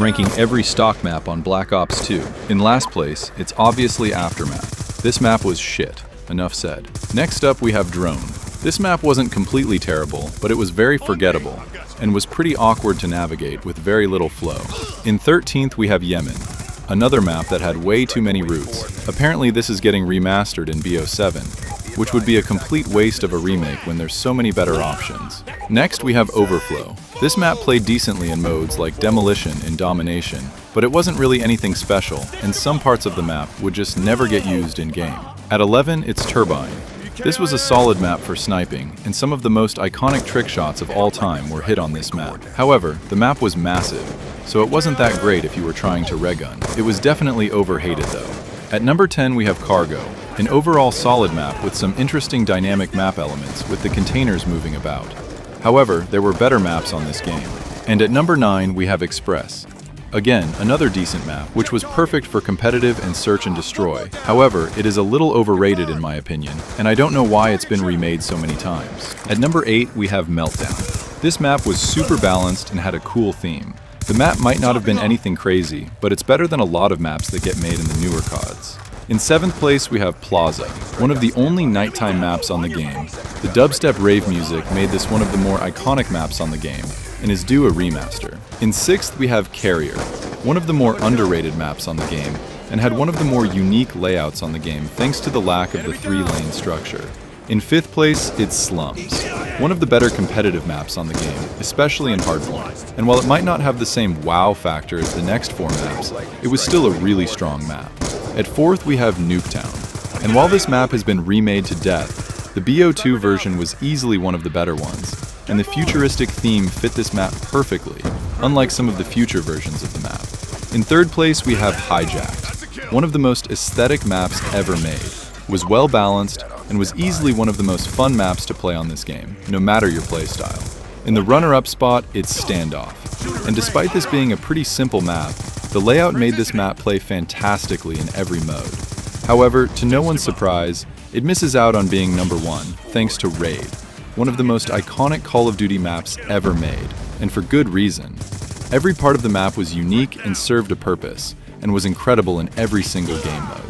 ranking every stock map on Black Ops 2. In last place, it's obviously Aftermath. This map was shit. Enough said. Next up, we have Drone. This map wasn't completely terrible, but it was very forgettable, and was pretty awkward to navigate with very little flow. In 13th, we have Yemen, another map that had way too many routes. Apparently this is getting remastered in BO7, which would be a complete waste of a remake when there's so many better options. Next, we have Overflow. This map played decently in modes like Demolition and Domination, but it wasn't really anything special, and some parts of the map would just never get used in-game. At 11, it's Turbine. This was a solid map for sniping, and some of the most iconic trick shots of all time were hit on this map. However, the map was massive, so it wasn't that great if you were trying to red-gun. It was definitely overhated though. At number 10 we have Cargo, an overall solid map with some interesting dynamic map elements with the containers moving about. However, there were better maps on this game. And at number 9 we have Express. Again, another decent map, which was perfect for competitive and search and destroy. However, it is a little overrated in my opinion, and I don't know why it's been remade so many times. At number 8, we have Meltdown. This map was super balanced and had a cool theme. The map might not have been anything crazy, but it's better than a lot of maps that get made in the newer CODs. In 7th place, we have Plaza, one of the only nighttime maps on the game. The dubstep rave music made this one of the more iconic maps on the game, and is due a remaster. In 6th, we have Carrier, one of the more underrated maps on the game, and had one of the more unique layouts on the game thanks to the lack of the 3-lane structure. In 5th place, it's Slums, one of the better competitive maps on the game, especially in Hardpoint. And while it might not have the same wow factor as the next 4 maps, it was still a really strong map. At 4th, we have Nuketown, and while this map has been remade to death, the BO2 version was easily one of the better ones, and the futuristic theme fit this map perfectly, unlike some of the future versions of the map. In 3rd place, we have Hijacked, one of the most aesthetic maps ever made, was well balanced, and was easily one of the most fun maps to play on this game, no matter your playstyle. In the runner-up spot, it's Standoff, and despite this being a pretty simple map, the layout made this map play fantastically in every mode. However, to no one's surprise, it misses out on being number 1, thanks to Raid, one of the most iconic Call of Duty maps ever made, and for good reason. Every part of the map was unique and served a purpose, and was incredible in every single game mode.